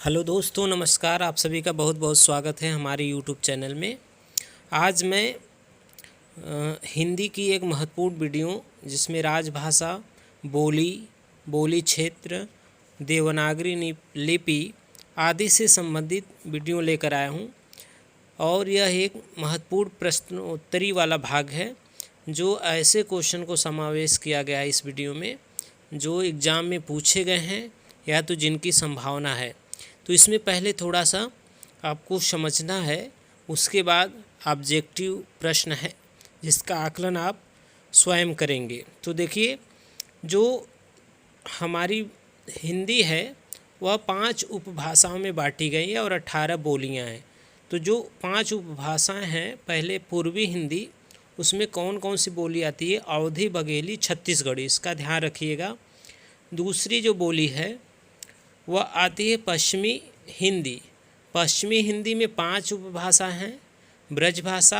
Hello दोस्तों, नमस्कार। आप सभी का बहुत बहुत स्वागत है हमारे यूट्यूब चैनल में। आज मैं हिंदी की एक महत्वपूर्ण वीडियो जिसमें राजभाषा, बोली क्षेत्र, देवनागरी लिपि आदि से संबंधित वीडियो लेकर आया हूं। और यह एक महत्वपूर्ण प्रश्नोत्तरी वाला भाग है जो ऐसे क्वेश्चन को समावेश किया गया है इस वीडियो में जो एग्ज़ाम में पूछे गए हैं या तो जिनकी संभावना है। तो इसमें पहले थोड़ा सा आपको समझना है, उसके बाद ऑब्जेक्टिव प्रश्न है जिसका आकलन आप स्वयं करेंगे। तो देखिए, जो हमारी हिंदी है वह 5 उपभाषाओं में बांटी गई है और 18 बोलियां हैं। तो जो 5 उपभाषाएं हैं, पहले पूर्वी हिंदी, उसमें कौन कौन सी बोली आती है? अवधी, बघेली, छत्तीसगढ़ी, इसका ध्यान रखिएगा। दूसरी जो बोली है वह आती है पश्चिमी हिंदी। पश्चिमी हिंदी में 5 उपभाषा हैं: ब्रजभाषा,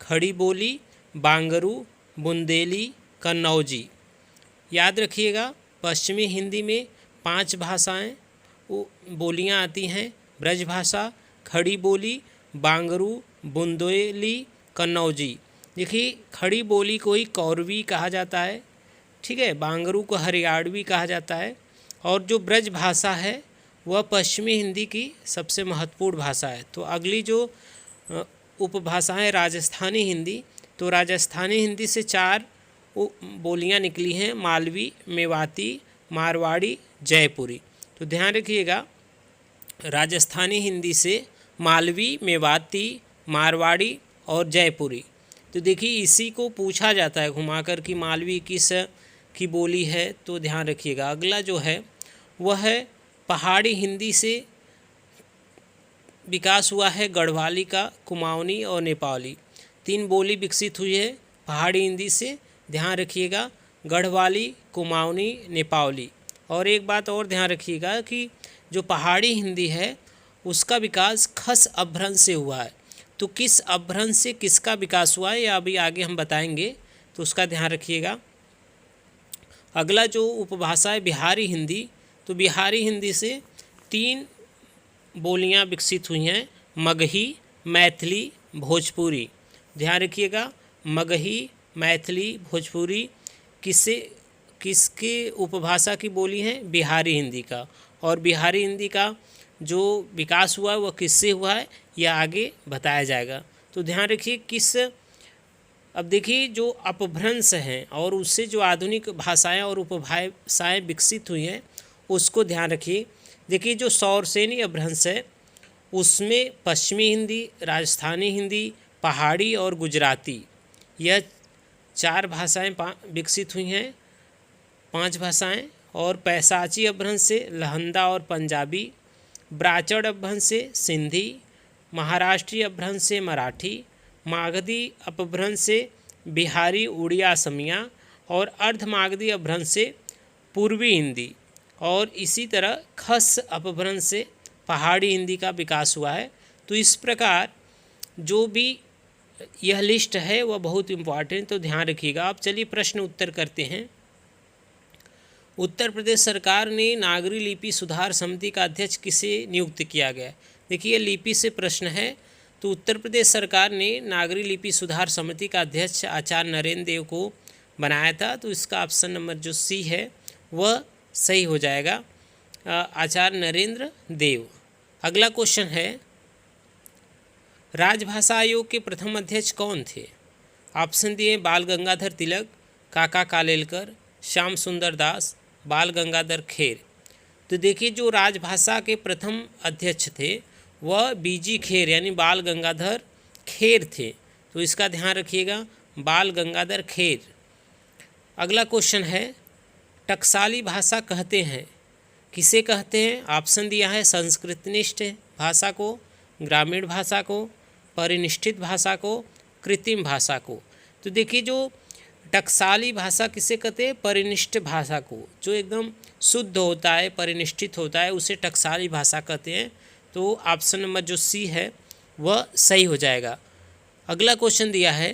खड़ी बोली, बांगरू, बुंदेली, कन्नौजी। याद रखिएगा, पश्चिमी हिंदी में 5 भाषाएं बोलियां आती हैं: ब्रजभाषा, खड़ी बोली, बांगरू, बुंदेली, कन्नौजी। देखिए, खड़ी बोली को ही कौरवी कहा जाता है, ठीक है। बांगरू को हरियाणवी कहा जाता है। और जो ब्रज भाषा है वह पश्चिमी हिंदी की सबसे महत्वपूर्ण भाषा है। तो अगली जो उपभाषाएं राजस्थानी हिंदी, तो राजस्थानी हिंदी से 4 बोलियां निकली हैं: मालवी, मेवाती, मारवाड़ी, जयपुरी। तो ध्यान रखिएगा, राजस्थानी हिंदी से मालवी, मेवाती, मारवाड़ी और जयपुरी। तो देखिए, इसी को पूछा जाता है घुमाकर कि मालवी किस की बोली है, तो ध्यान रखिएगा। अगला जो है वह है पहाड़ी हिंदी से विकास हुआ है गढ़वाली का, कुमाऊनी और नेपाली। 3 बोली विकसित हुई है पहाड़ी हिंदी से, ध्यान रखिएगा, गढ़वाली, कुमाऊनी, नेपाली। और एक बात और ध्यान रखिएगा कि जो पहाड़ी हिंदी है उसका विकास खस अपभ्रंश से हुआ है। तो किस अपभ्रंश से किसका विकास हुआ है या अभी आगे हम बताएंगे, तो उसका ध्यान रखिएगा। अगला जो उपभाषा है बिहारी हिंदी, तो बिहारी हिंदी से 3 बोलियां विकसित हुई हैं: मगही, मैथिली, भोजपुरी। ध्यान रखिएगा, मगही, मैथिली, भोजपुरी किसके उपभाषा की बोली हैं? बिहारी हिंदी का। और बिहारी हिंदी का जो विकास हुआ है वह किससे हुआ है, यह आगे बताया जाएगा। तो ध्यान रखिए अब देखिए, जो अपभ्रंश हैं और उससे जो आधुनिक भाषाएं और उपभाषाएं विकसित हुई हैं उसको ध्यान रखिए। देखिए, जो सौरसेनी अपभ्रंश है उसमें पश्चिमी हिंदी, राजस्थानी हिंदी, पहाड़ी और गुजराती, यह 4 भाषाएं विकसित हुई हैं, 5 भाषाएं। और पैसाची अपभ्रंश से लहंदा और पंजाबी, ब्राचड़ अपभ्रंश से सिंधी, महाराष्ट्रीय अपभ्रंश से मराठी, मागधी अपभ्रंश से बिहारी, उड़िया, असमिया और अर्धमागधी अपभ्रंश से पूर्वी हिंदी। और इसी तरह खस अपभ्रंश से पहाड़ी हिंदी का विकास हुआ है। तो इस प्रकार जो भी यह लिस्ट है वह बहुत इम्पॉर्टेंट, तो ध्यान रखिएगा। आप चलिए प्रश्न उत्तर करते हैं। उत्तर प्रदेश सरकार ने नागरी लिपि सुधार समिति का अध्यक्ष किसे नियुक्त किया गया? देखिए, लिपि से प्रश्न है। तो उत्तर प्रदेश सरकार ने नागरी लिपि सुधार समिति का अध्यक्ष आचार्य नरेंद्र देव को बनाया था। तो इसका ऑप्शन नंबर जो सी है वह सही हो जाएगा, आचार्य नरेंद्र देव। अगला क्वेश्चन है, राजभाषा आयोग के प्रथम अध्यक्ष कौन थे? ऑप्शन दिए: बाल गंगाधर तिलक, काका कालेलकर, श्याम सुंदर दास, बाल गंगाधर खेर। तो देखिए, जो राजभाषा के प्रथम अध्यक्ष थे वह बीजी खेर यानी बाल गंगाधर खेर थे। तो इसका ध्यान रखिएगा, बाल गंगाधर खेर। अगला क्वेश्चन है, टकसाली भाषा कहते हैं किसे कहते हैं? ऑप्शन दिया है: संस्कृतनिष्ठ भाषा को, ग्रामीण भाषा को, परिनिष्ठित भाषा को, कृत्रिम भाषा को। तो देखिए, जो टकसाली भाषा किसे कहते हैं? परिनिष्ठ भाषा को, जो एकदम शुद्ध होता है, परिनिष्ठित होता है, उसे टकसाली भाषा कहते हैं। तो ऑप्शन नंबर जो सी है वह सही हो जाएगा। अगला क्वेश्चन दिया है,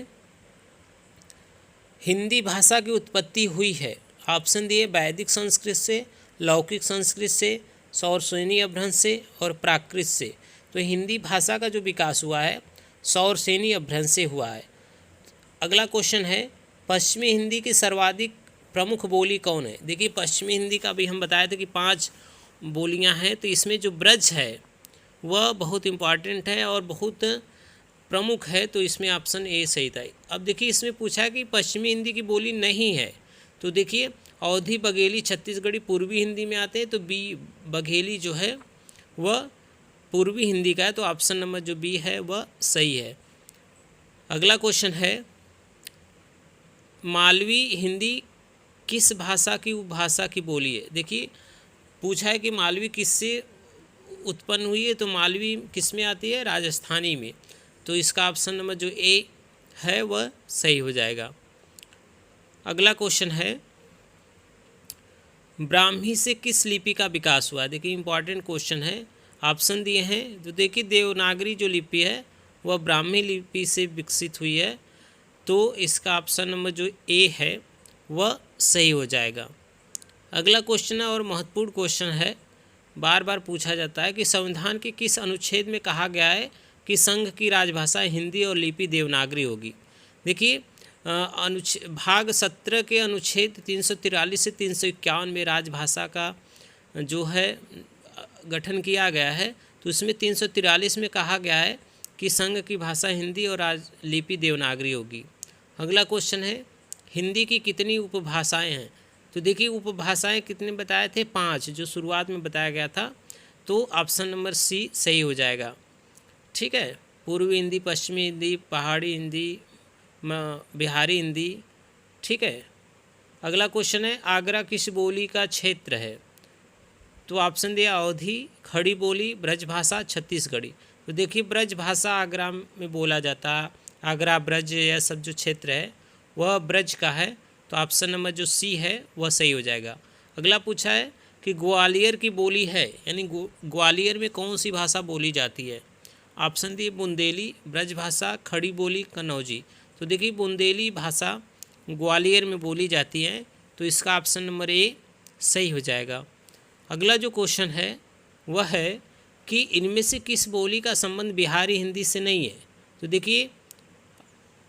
हिंदी भाषा की उत्पत्ति हुई है? ऑप्शन दिए: वैदिक संस्कृत से, लौकिक संस्कृत से, सौरसेनी अपभ्रंश से और प्राकृत से। तो हिंदी भाषा का जो विकास हुआ है सौरसेनी अपभ्रंश से हुआ है। अगला क्वेश्चन है पश्चिमी हिंदी की सर्वाधिक प्रमुख बोली कौन है। देखिए पश्चिमी हिंदी का भी हम बताए थे कि 5 बोलियां हैं, तो इसमें जो ब्रज है वह बहुत इम्पॉर्टेंट है और बहुत प्रमुख है, तो इसमें ऑप्शन ए सही था। अब देखिए इसमें पूछा है कि पश्चिमी हिंदी की बोली नहीं है, तो देखिए अवधी, बघेली, छत्तीसगढ़ी पूर्वी हिंदी में आते हैं, तो बी बघेली जो है वह पूर्वी हिंदी का है, तो ऑप्शन नंबर जो बी है वह सही है। अगला क्वेश्चन है मालवी हिंदी किस भाषा की उपभाषा की बोली है। देखिए पूछा है कि मालवी किससे उत्पन्न हुई है, तो मालवी किस में आती है, राजस्थानी में, तो इसका ऑप्शन नंबर जो ए है वह सही हो जाएगा। अगला क्वेश्चन है ब्राह्मी से किस लिपि का विकास हुआ। देखिए इंपॉर्टेंट क्वेश्चन है, ऑप्शन दिए हैं, तो देखिए देवनागरी जो लिपि है वह ब्राह्मी लिपि से विकसित हुई है, तो इसका ऑप्शन नंबर जो ए है वह सही हो जाएगा। अगला क्वेश्चन है और महत्वपूर्ण क्वेश्चन है, बार बार पूछा जाता है कि संविधान के किस अनुच्छेद में कहा गया है कि संघ की राजभाषा हिंदी और लिपि देवनागरी होगी। देखिए भाग 17 के अनुच्छेद 343 से 351 में राजभाषा का जो है गठन किया गया है, तो उसमें 343 में कहा गया है कि संघ की भाषा हिंदी और लिपि देवनागरी होगी। अगला क्वेश्चन है हिंदी की कितनी उपभाषाएं हैं। तो देखिए उपभाषाएं कितने बताए थे, 5 जो शुरुआत में बताया गया था, तो ऑप्शन नंबर सी सही हो जाएगा। ठीक है, पूर्वी हिंदी, पश्चिमी हिंदी, पहाड़ी हिंदी, बिहारी हिंदी। ठीक है, अगला क्वेश्चन है आगरा किस बोली का क्षेत्र है। तो ऑप्शन दिया अवधी, खड़ी बोली, ब्रजभाषा, छत्तीसगढ़ी। तो देखिए ब्रजभाषा आगरा में बोला जाता है, आगरा ब्रज यह सब जो क्षेत्र है वह ब्रज का है, तो ऑप्शन नंबर जो सी है वह सही हो जाएगा। अगला पूछा है कि ग्वालियर की बोली है, यानी ग्वालियर में कौन सी भाषा बोली जाती है। ऑप्शन दिए बुंदेली, ब्रजभाषा, खड़ी बोली, कन्नौजी। तो देखिए बुंदेली भाषा ग्वालियर में बोली जाती है, तो इसका ऑप्शन नंबर ए सही हो जाएगा। अगला जो क्वेश्चन है वह है कि इनमें से किस बोली का संबंध बिहारी हिंदी से नहीं है। तो देखिए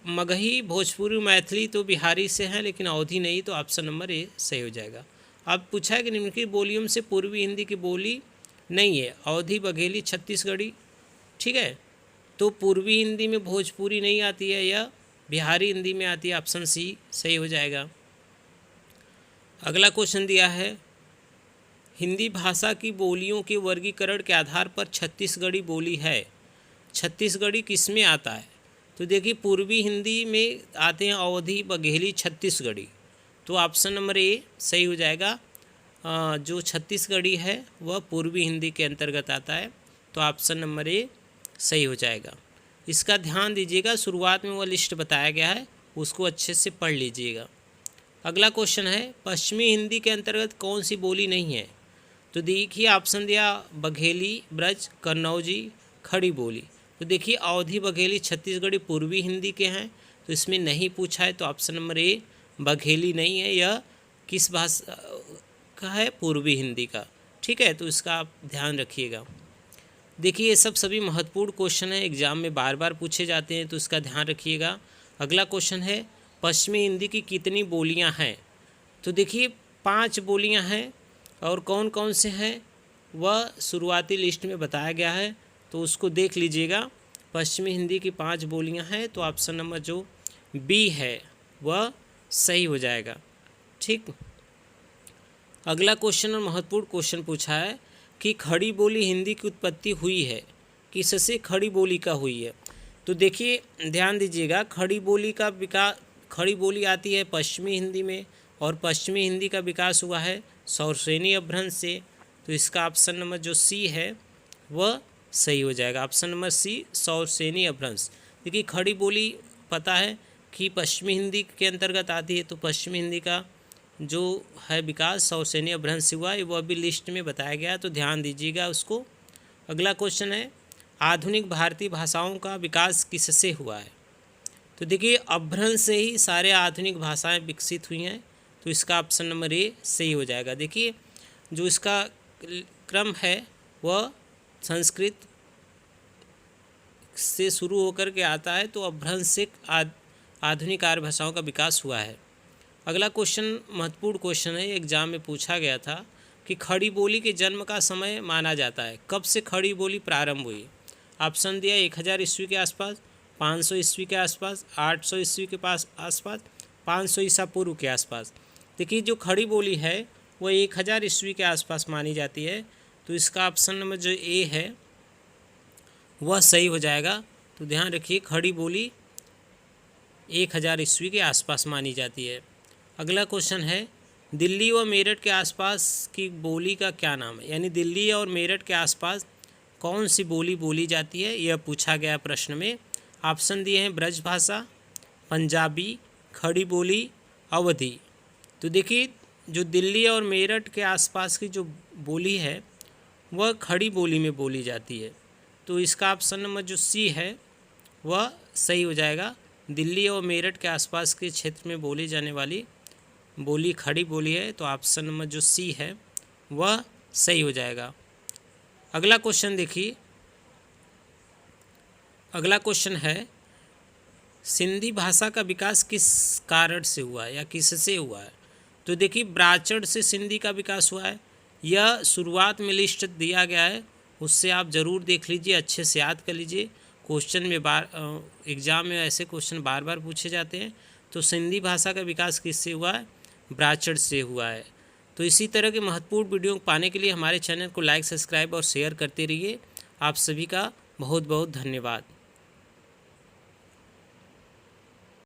मगही, भोजपुरी, मैथिली तो बिहारी से हैं, लेकिन अवधी नहीं, तो ऑप्शन नंबर ए सही हो जाएगा। अब पूछा है कि निम्नलिखित बोलियों से पूर्वी हिंदी की बोली नहीं है, अवधी, बघेली, छत्तीसगढ़ी। ठीक है, तो पूर्वी हिंदी में भोजपुरी नहीं आती है या बिहारी हिंदी में आती है, ऑप्शन सी सही हो जाएगा। अगला क्वेश्चन दिया है हिंदी भाषा की बोलियों के वर्गीकरण के आधार पर छत्तीसगढ़ी बोली है। छत्तीसगढ़ी किस में आता है। तो देखिए पूर्वी हिंदी में आते हैं अवधी, बघेली, छत्तीसगढ़ी, तो ऑप्शन नंबर ए सही हो जाएगा। जो छत्तीसगढ़ी है वह पूर्वी हिंदी के अंतर्गत आता है, तो ऑप्शन नंबर ए सही हो जाएगा। इसका ध्यान दीजिएगा, शुरुआत में वह लिस्ट बताया गया है, उसको अच्छे से पढ़ लीजिएगा। अगला क्वेश्चन है पश्चिमी हिंदी के अंतर्गत कौन सी बोली नहीं है। तो देखिए ऑप्शन दिया बघेली, ब्रज, कन्नौजी, खड़ी बोली। तो देखिए अवधी, बघेली, छत्तीसगढ़ी पूर्वी हिंदी के हैं, तो इसमें नहीं पूछा है, तो ऑप्शन नंबर ए बघेली नहीं है, यह किस भाषा का है, पूर्वी हिंदी का। ठीक है, तो इसका आप ध्यान रखिएगा। देखिए ये सब सभी महत्वपूर्ण क्वेश्चन हैं, एग्जाम में बार बार पूछे जाते हैं, तो इसका ध्यान रखिएगा। अगला क्वेश्चन है पश्चिमी हिंदी की कितनी बोलियां हैं। तो देखिए 5 बोलियां हैं, और कौन कौन से हैं वह शुरुआती लिस्ट में बताया गया है, तो उसको देख लीजिएगा। पश्चिमी हिंदी की 5 बोलियां हैं, तो ऑप्शन नंबर जो बी है वह सही हो जाएगा। ठीक, अगला क्वेश्चन और महत्वपूर्ण क्वेश्चन पूछा है कि खड़ी बोली हिंदी की उत्पत्ति हुई है, किससे खड़ी बोली का हुई है। तो देखिए ध्यान दीजिएगा, खड़ी बोली आती है पश्चिमी हिंदी में, और पश्चिमी हिंदी का विकास हुआ है सौरसेनी अपभ्रंश से, तो इसका ऑप्शन नंबर जो सी है वह सही हो जाएगा। ऑप्शन नंबर सी सौरसेनी अपभ्रंश। देखिए खड़ी बोली पता है कि पश्चिमी हिंदी के अंतर्गत आती है, तो पश्चिमी हिंदी का जो है विकास सौरसेनी अपभ्रंश से हुआ है, वह भी लिस्ट में बताया गया, तो ध्यान दीजिएगा उसको। अगला क्वेश्चन है आधुनिक भारतीय भाषाओं का विकास किससे हुआ है। तो देखिए अपभ्रंश से ही सारे आधुनिक भाषाएं विकसित हुई हैं, तो इसका ऑप्शन नंबर ए सही हो जाएगा। देखिए जो इसका क्रम है वह संस्कृत से शुरू होकर के आता है, तो अपभ्रंश से आधुनिक आर्य भाषाओं का विकास हुआ है। अगला क्वेश्चन महत्वपूर्ण क्वेश्चन है, एग्जाम में पूछा गया था कि खड़ी बोली के जन्म का समय माना जाता है। कब से खड़ी बोली प्रारंभ हुई? ऑप्शन दिया 1000 ईस्वी के आसपास, 500 ईस्वी के आसपास, 800 ईस्वी के आसपास, 500 ईसा पूर्व के आसपास। देखिए जो खड़ी बोली है वो 1000 ईस्वी के आसपास मानी जाती है, तो इसका ऑप्शन नंबर जो ए है वह सही हो जाएगा। तो ध्यान रखिए खड़ी बोली 1000 ईस्वी के आसपास मानी जाती है। अगला क्वेश्चन है, दिल्ली व मेरठ के आसपास की बोली का क्या नाम है? यानी दिल्ली और मेरठ के आसपास कौन सी बोली बोली जाती है, यह पूछा गया प्रश्न में। ऑप्शन दिए हैं ब्रज भाषा, पंजाबी, खड़ी बोली, अवधी। तो देखिए जो दिल्ली और मेरठ के आसपास की जो बोली है वह खड़ी बोली में बोली जाती है, तो इसका ऑप्शन नंबर जो सी है वह सही हो जाएगा। दिल्ली और मेरठ के आसपास के क्षेत्र में बोली जाने वाली बोली खड़ी बोली है, तो ऑप्शन नंबर जो सी है वह सही हो जाएगा। अगला क्वेश्चन देखिए, अगला क्वेश्चन है, सिंधी भाषा का विकास किस कारण से हुआ है या किससे हुआ है? तो देखिए ब्राचड़ से सिंधी का विकास हुआ है। यह शुरुआत में लिस्ट दिया गया है, उससे आप ज़रूर देख लीजिए, अच्छे से याद कर लीजिए। क्वेश्चन में एग्ज़ाम में ऐसे क्वेश्चन बार बार पूछे जाते हैं। तो सिंधी भाषा का विकास किससे हुआ है? ब्राचड़ से हुआ है। तो इसी तरह के महत्वपूर्ण वीडियो पाने के लिए हमारे चैनल को लाइक, सब्सक्राइब और शेयर करते रहिए। आप सभी का बहुत बहुत धन्यवाद।